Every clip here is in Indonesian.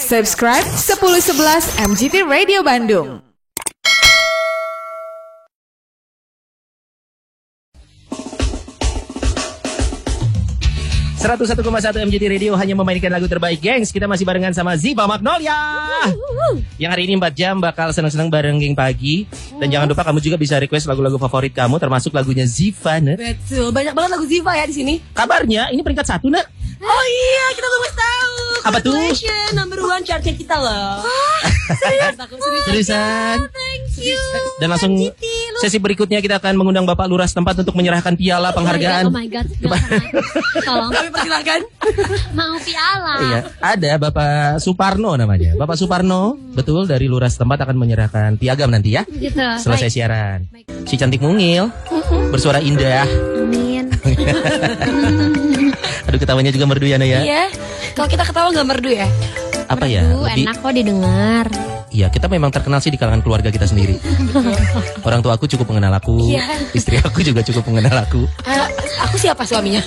Subscribe 1011 MGT Radio Bandung. .1 MGT Radio hanya memainkan lagu terbaik, gengs. Kita masih barengan sama Ziva Magnolia yang hari ini 4 jam bakal senang-senang bareng geng pagi. Dan jangan lupa kamu juga bisa request lagu-lagu favorit kamu, termasuk lagunya Ziva, Nek. Betul, banyak banget lagu Ziva ya di sini. Kabarnya ini peringkat 1, Nek. Oh iya, kita belum tahu. Apa tuh? Number 1 chartnya kita loh. Seriusan? Thank you. Dan langsung sesi berikutnya kita akan mengundang Bapak Lurah setempat untuk menyerahkan piala penghargaan. Oh my god, tolong. Kami persilakan. Mau piala. Iya, ada Bapak Suparno namanya. Bapak Suparno, betul, dari Lurah setempat akan menyerahkan piagam nanti ya. Gitu. Selesai siaran. Si cantik mungil, bersuara indah. Amin. Aduh, ketawanya juga merdu ya, Naya ya. Iya. Kalau kita ketawa nggak merdu ya? Apa ya? Enak kok didengar. Iya, kita memang terkenal sih di kalangan keluarga kita sendiri. Orang tua aku cukup mengenal aku. Iya. Istri aku juga cukup mengenal aku. Aku siapa suaminya?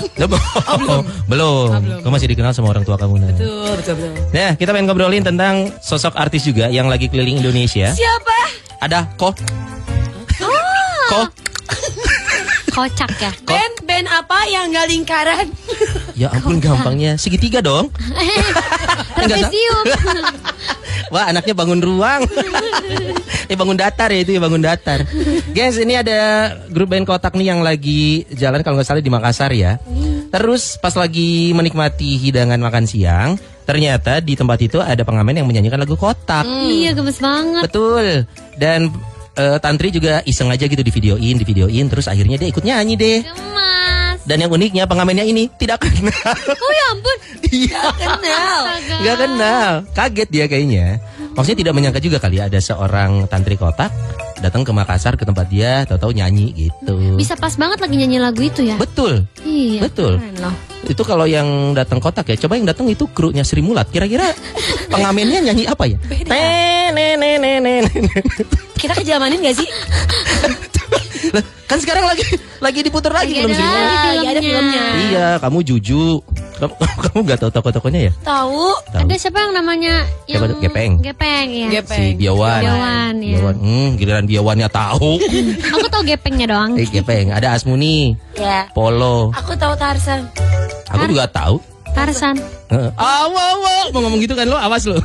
Belum. Kamu masih dikenal sama orang tua kamu, Naya. Betul. Nah, kita pengen ngobrolin tentang sosok artis juga yang lagi keliling Indonesia. Siapa? Ada Ko. Kocak ya. Band apa yang nggak lingkaran? Ya ampun, gampangnya segitiga dong. Trapesium. Wah, anaknya bangun ruang. Bangun datar ya, itu ya, bangun datar. Guys, ini ada grup band Kotak nih yang lagi jalan kalau nggak salah di Makassar ya. Terus pas lagi menikmati hidangan makan siang, ternyata di tempat itu ada pengamen yang menyanyikan lagu Kotak. Iya, gemes banget. Betul. Dan Tantri juga iseng aja gitu di videoin, terus akhirnya dia ikut nyanyi deh. Gemas. Dan yang uniknya pengaменnya ini tidak kenal. Oh ya ampun. Iya. Kenal. Nggak kenal. Kaget dia kayaknya. Maksudnya tidak menyangka juga kali ada seorang Tantri Kotak datang ke Makassar ke tempat dia, tahu-tahu nyanyi gitu. Bisa pas banget lagi nyanyi lagu itu ya. Betul. Iya. Betul. Keren loh. Itu kalau yang datang Kotak ya, coba yang datang itu krunya Sri Mulat. Kira-kira pengamennya nyanyi apa ya? Beda. Kita kejamanin gak sih? Lah, kan sekarang lagi diputar lagi belum Sri Mulat? Iya, ada filmnya. Iya, kamu Juju. Kamu nggak tahu tokoh-tokohnya ya? Tahu. Ada siapa yang namanya Siapa tuh? Gepeng. Gepeng ya. Si Biawan. Biawan ya. Giliran Biawannya tahu. Aku tahu gepengnya doang. Gepeng. Ada Asmuni. Ya. Polo. Aku tahu Tarzan. Aku juga tahu. Tarzan. Wow. Mau ngomong gitu kan lo, awas lo.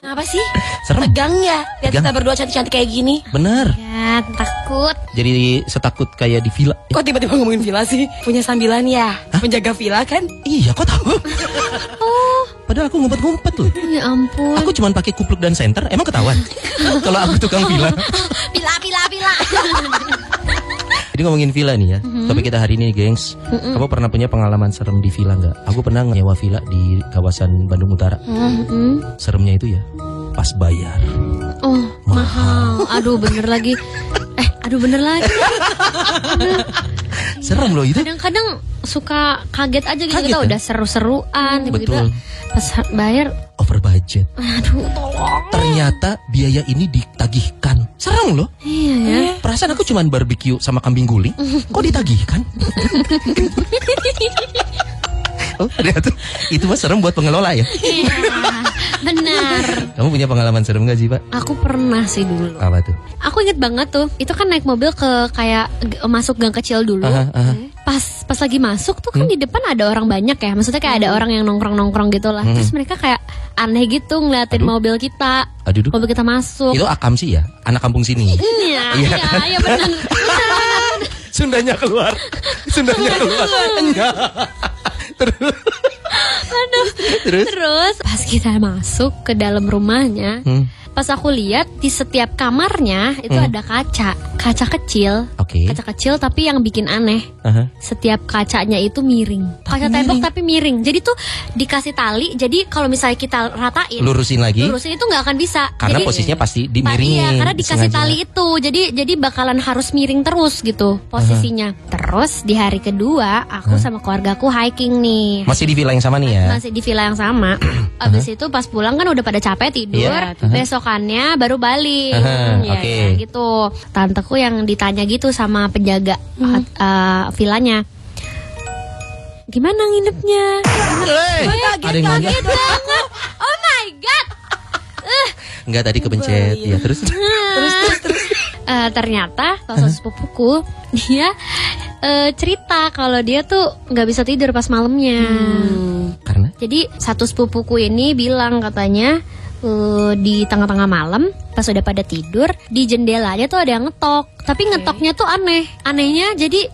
Apa sih? Serem. Tegang ya. Lihat Tegang. kita berdua cantik-cantik kayak gini. Bener. Ya, takut. Jadi setakut kayak di villa. Kok tiba-tiba ngomongin villa sih? Punya sambilan ya? Menjaga villa kan? Iya, kok tahu? Oh, Padahal aku ngumpet-ngumpet loh. ya ampun. Aku cuma pakai kupluk dan senter. Emang ketahuan? Kalau aku tukang villa. Pila. Jadi ngomongin villa nih ya. Topik kita hari ini, gengs. Kamu pernah punya pengalaman serem di villa nggak? Aku pernah nyewa villa di kawasan Bandung Utara. Seremnya itu ya, pas bayar. Oh, mahal. Aduh, bener lagi. Serem loh itu. Kadang-kadang suka kaget aja gitu. Kaget, Kita kan? udah seru-seruan. Tiba-tiba Betul. pas bayar, Over budget. aduh, tolong. Ternyata biaya ini ditagihkan. Serem loh. Iya ya. Perasaan aku cuman barbecue sama kambing guling. Kok ditagihkan? Oh, ternyata itu mah serem buat pengelola ya. Iya, benar. Kamu punya pengalaman serem gak sih, Pak? Aku pernah sih dulu. Apa tuh? Aku inget banget tuh. Itu kan naik mobil ke kayak masuk gang kecil dulu. Aha. Pas lagi masuk tuh kan di depan ada orang banyak ya. Maksudnya kayak ada orang yang nongkrong gitu lah. Terus mereka kayak aneh gitu ngeliatin mobil kita. Aduh. Mobil kita masuk. Itu Akam sih ya, anak kampung sini. Iya benar. Sundanya keluar. Enggak. Terus? Pas kita masuk ke dalam rumahnya, pas aku lihat di setiap kamarnya itu ada kaca kecil. Oke. Kaca kecil tapi yang bikin aneh. Aha. Setiap kacanya itu miring. Kaca tembok tapi miring. Jadi tuh dikasih tali. Jadi kalau misalnya kita ratain, Lurusin itu nggak akan bisa. karena Jadi, posisinya pasti dimiringin. Iya, karena dikasih sengaja. tali itu. Jadi bakalan harus miring terus gitu posisinya. Terus di hari kedua aku sama keluargaku hiking nih. Masih di villa yang sama nih ya. Masih di villa yang sama. Abis itu pas pulang kan udah pada capek tidur. Iya. Besokannya baru balik. Ya, oke. ya, gitu. Tanteku yang ditanya gitu sama penjaga villanya. Gimana nginepnya? Ada yang nanya. Kaget banget. Oh my Enggak, tadi kepencet. Ya, terus. Ternyata salah satu sepupuku dia cerita kalau dia tuh nggak bisa tidur pas malamnya. Karena? Jadi satu sepupuku ini bilang katanya di tengah-tengah malam pas udah pada tidur di jendelanya tuh ada yang ngetok. Tapi ngetoknya tuh aneh. Anehnya jadi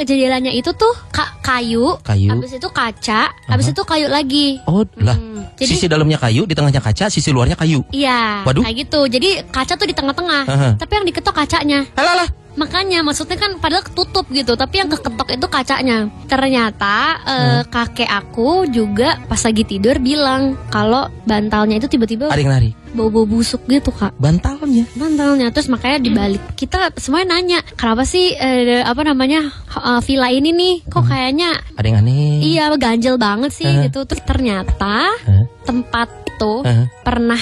jendelanya itu tuh kayu. Habis itu kaca. Habis itu kayu lagi. Oh lah. Jadi, sisi dalamnya kayu, di tengahnya kaca, sisi luarnya kayu. Iya. Waduh. Kayak gitu. Jadi kaca tuh di tengah-tengah. Tapi yang diketok kacanya. Alah. Makanya maksudnya kan padahal ketutup gitu, tapi yang keketok itu kacanya. Ternyata kakek aku juga pas lagi tidur bilang kalau bantalnya itu tiba-tiba ada yang lari. Bau-bau busuk gitu, Kak. Bantalnya. Terus makanya dibalik. Kita semuanya nanya, kenapa sih villa ini nih kok kayaknya ada yang aneh. Iya, ganjel banget sih gitu. Terus ternyata tempat tuh pernah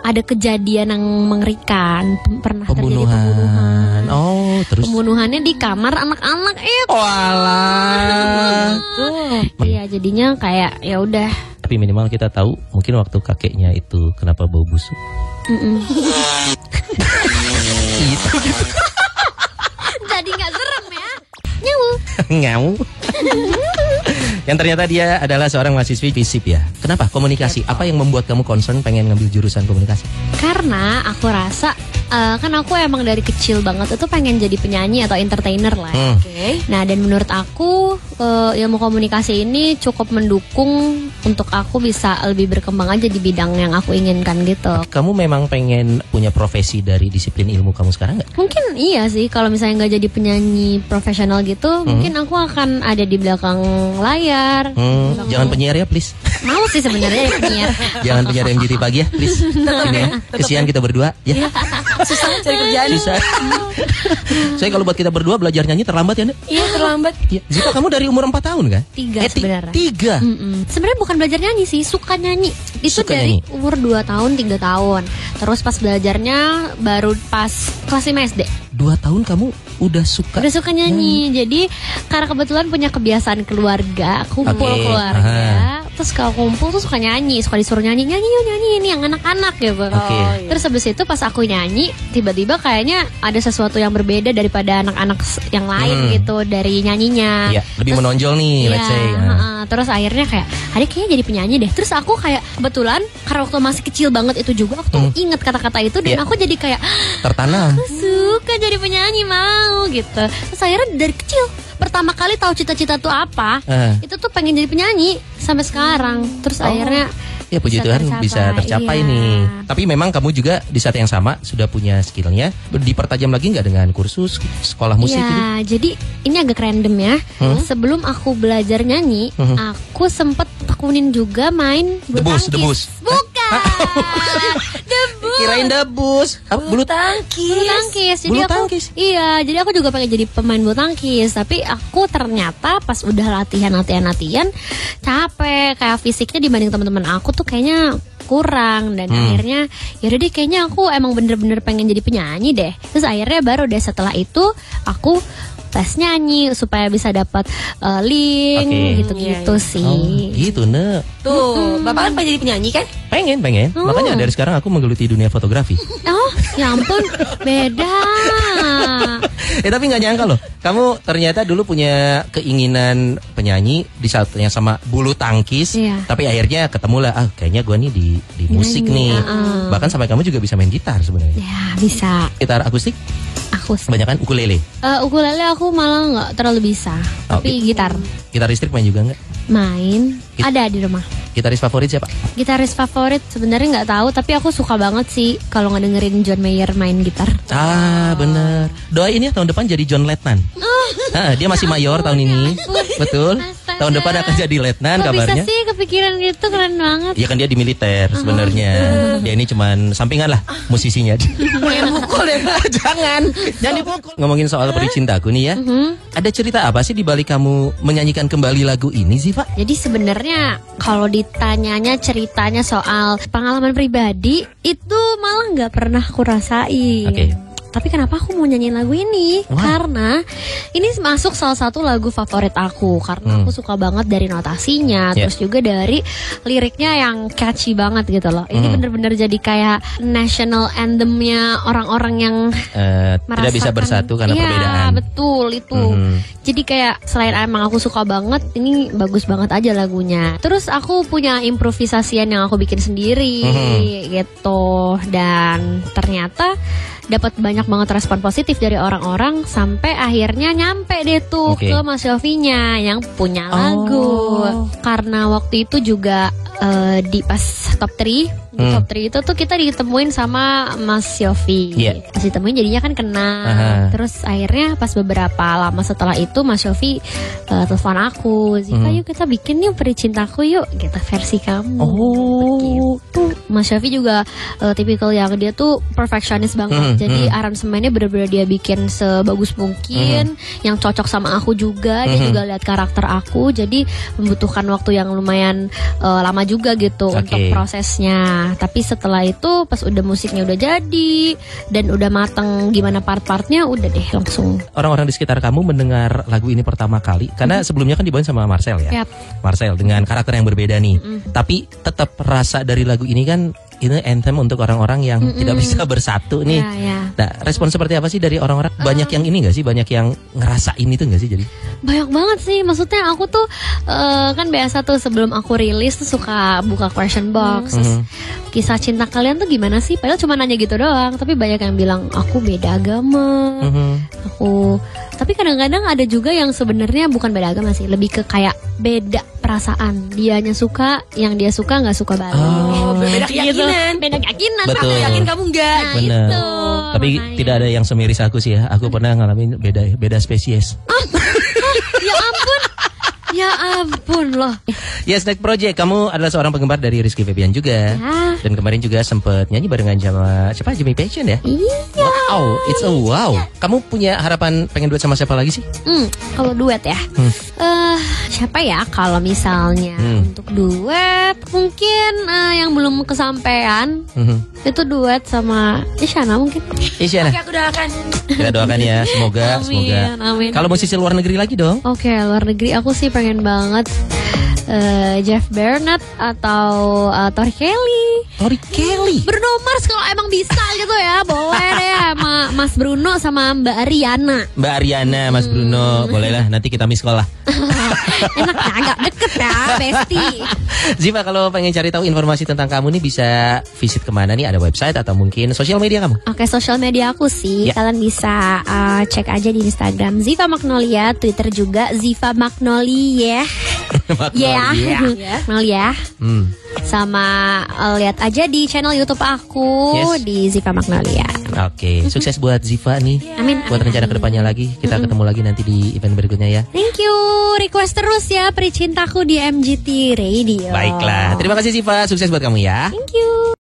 ada kejadian yang mengerikan, pernah terjadi pembunuhan. Oh, terus pembunuhannya di kamar anak-anak itu. Walah. Iya, jadinya kayak ya udah. Tapi minimal kita tahu mungkin waktu kakeknya itu kenapa bau busuk. Gitu. Jadi nggak serem ya. Nyawu. Ngau. Yang ternyata dia adalah seorang mahasiswi FISIP ya. Kenapa? Komunikasi. Apa yang membuat kamu concern pengen ngambil jurusan komunikasi? Karena aku rasa kan aku emang dari kecil banget itu pengen jadi penyanyi atau entertainer lah. Nah, dan menurut aku ilmu komunikasi ini cukup mendukung untuk aku bisa lebih berkembang aja di bidang yang aku inginkan gitu. Kamu memang pengen punya profesi dari disiplin ilmu kamu sekarang nggak? Mungkin iya sih, kalau misalnya nggak jadi penyanyi profesional gitu, mungkin aku akan ada di belakang layar. Jangan penyiar ya, please. Mau sih sebenarnya ya penyiar. Jangan penyiar MGT pagi ya, please. Ini ya, kesian kita berdua ya. Susah cari kerjaan. Susah. Saya kalau buat kita berdua belajar nyanyi terlambat ya, Nek? Iya, terlambat. Ya. Ziva, kamu dari umur 4 tahun kan? 3 sebenarnya. 3? Sebenarnya bukan belajar nyanyi sih, suka nyanyi. Itu Suka dari nyanyi. umur 2 tahun, 3 tahun. Terus pas belajarnya baru pas kelas 5 SD. 2 tahun kamu udah suka? Udah suka nyanyi. Jadi karena kebetulan punya kebiasaan keluarga, kumpul keluarga. Terus kalau kumpul tuh suka nyanyi, suka disuruh nyanyi ini yang anak-anak gitu. Terus habis itu pas aku nyanyi, tiba-tiba kayaknya ada sesuatu yang berbeda daripada anak-anak yang lain gitu dari nyanyinya. Iya, lebih menonjol nih, let's say. Terus akhirnya kayak, adik kayaknya jadi penyanyi deh. Terus aku kayak kebetulan karena waktu masih kecil banget itu juga aku tuh inget kata-kata itu dan aku jadi kayak tertanam. Aku suka jadi penyanyi, mau gitu. Terus akhirnya dari kecil pertama kali tahu cita-cita tuh apa, itu tuh pengen jadi penyanyi sampai sekarang. Terus akhirnya ya puji Tuhan bisa tercapai nih. Tapi memang kamu juga di saat yang sama sudah punya skillnya. Dipertajam lagi nggak dengan kursus sekolah musik gitu? Jadi ini agak random ya. Sebelum aku belajar nyanyi, aku sempet tekunin juga main bulu tangkis. Bukan. Debus. Kirain debus. Bulu tangkis. Jadi bulu aku tangkis. Iya, jadi aku juga pengen jadi pemain bulu tangkis. Tapi aku ternyata pas udah latihan capek, kayak fisiknya dibanding teman-teman aku tuh kayaknya kurang. Dan akhirnya yaudah deh, kayaknya aku emang bener-bener pengen jadi penyanyi deh. Terus akhirnya baru deh setelah itu aku tes nyanyi supaya bisa dapat link gitu-gitu sih. Gitu, Nek. Tuh, Bapak kan pengen jadi penyanyi kan? Pengen. Makanya dari sekarang aku menggeluti dunia fotografi. Oh, ya ampun, beda. Tapi nggak nyangka loh, kamu ternyata dulu punya keinginan penyanyi di saat yang sama bulu tangkis. Tapi akhirnya ketemulah, kayaknya gue nih di musik nih. Bahkan sampai kamu juga bisa main gitar sebenarnya. Ya, bisa. Gitar akustik? Kebanyakan ukulele. Ukulele aku malah nggak terlalu bisa. Tapi gitar. Gitar listrik main juga nggak? Main. Ada di rumah. Gitaris favorit siapa? Gitaris favorit sebenarnya nggak tahu, tapi aku suka banget sih kalau ngedengerin John Mayer main gitar. Bener. Doain ya tahun depan jadi John Letnan. Dia masih mayor tahun ini. Betul. Tahun depan akan jadi letnan kabarnya. Bisa sih kepikiran gitu, keren banget. Iya kan dia di militer sebenarnya. Dia ini cuman sampingan lah musisinya. Pukul deh. Jangan dipukul. Ngomongin soal Peri Cintaku nih ya. Ada cerita apa sih di balik kamu menyanyikan kembali lagu ini sih, Pak? Jadi sebenarnya kalau ditanyanya ceritanya soal pengalaman pribadi itu malah nggak pernah aku rasain. tapi kenapa aku mau nyanyiin lagu ini? Wah. Karena ini masuk salah satu lagu favorit aku. Karena aku suka banget dari notasinya, Yeah. terus juga dari liriknya yang catchy banget gitu loh. Ini bener-bener jadi kayak national anthemnya orang-orang yang Tidak bisa bersatu karena iya, perbedaan. betul itu. Jadi kayak selain emang aku suka banget, ini bagus banget aja lagunya. Terus aku punya improvisasian yang aku bikin sendiri gitu, dan ternyata dapat banyak banget respon positif dari orang-orang sampai akhirnya nyampe deh tuh Oke. ke Mas Yofinya yang punya lagu. Karena waktu itu juga di pas top 3 di top 3 itu tuh kita ditemuin sama Mas Yofi. Iya. Pas ditemuin jadinya kan kenal. Aha. Terus akhirnya pas beberapa lama setelah itu Mas Yofi telepon aku, Ziva yuk kita bikin yuk Peri Cintaku yuk, gitu versi kamu. Gitu. Mas Yofi juga tipikal yang dia tuh perfectionist banget. Jadi aransemennya bener-bener dia bikin sebagus mungkin, yang cocok sama aku juga. Dia juga lihat karakter aku, jadi membutuhkan waktu yang lumayan lama juga gitu Oke. untuk prosesnya. Tapi setelah itu pas udah musiknya udah jadi dan udah mateng gimana part-partnya, udah deh langsung. Orang-orang di sekitar kamu mendengar lagu ini pertama kali, karena sebelumnya kan dibawain sama Marcel ya. Yap. Marcel dengan karakter yang berbeda nih. Tapi tetap rasa dari lagu ini kan ini anthem untuk orang-orang yang tidak bisa bersatu nih. Ya, ya. Nah, respon seperti apa sih dari orang-orang? Banyak yang ini gak sih? Banyak yang ngerasain itu gak sih? Jadi Banyak banget sih, maksudnya aku tuh kan biasa tuh sebelum aku rilis tuh suka buka question box, terus kisah cinta kalian tuh gimana sih? Padahal cuma nanya gitu doang, tapi banyak yang bilang aku beda agama, tapi kadang-kadang ada juga yang sebenarnya bukan beda agama sih, lebih ke kayak beda perasaan. Dianya suka, yang dia suka nggak suka balik. Beda keyakinan. Beda keyakinan. Betul. Aku yakin kamu enggak. Nah, bener. itu. Tapi makanya. tidak ada yang semiris aku sih ya. Aku pernah ngalamin beda spesies. Ya ampun. Ya ampun loh. Yes, Next Project, kamu adalah seorang penggemar dari Rizky Febian juga. Ya. Dan kemarin juga sempet nyanyi barengan sama siapa? Jimmy Passion ya? Iya. Wow, it's a wow. Kamu punya harapan pengen duet sama siapa lagi sih? Kalau duet ya, siapa ya? Kalau misalnya untuk duet, mungkin yang belum kesampaian itu duet sama Isyana mungkin. Isyana, Oke, aku doakan. kita doakan ya, semoga. Amin. Kalau musisi luar negeri lagi dong? Oke, luar negeri aku sih pengen banget Jeff Bernard atau Tori Kelly. Tori Kelly. Bruno Mars kalau emang bisa gitu ya, boleh deh sama Mas Bruno sama Mbak Ariana. Mbak Ariana, Mas Bruno, bolehlah nanti kita miss call lah. Enaknya agak deket ya, bestie. Ziva, kalau pengen cari tahu informasi tentang kamu nih bisa visit kemana nih? Ada website atau mungkin sosial media kamu? Oke, sosial media aku sih, Ya. kalian bisa cek aja di Instagram Ziva Magnolia, Twitter juga Ziva Magnolia. Ya, Magnolia. Sama lihat aja di channel YouTube aku Yes. di Ziva Magnolia. Oke, sukses buat Ziva nih. Amin. Buat rencana kedepannya lagi. Kita ketemu lagi nanti di event berikutnya ya. Thank you. Request terus ya Peri Cintaku di MGT Radio. Baiklah, terima kasih Ziva. Sukses buat kamu ya. Thank you.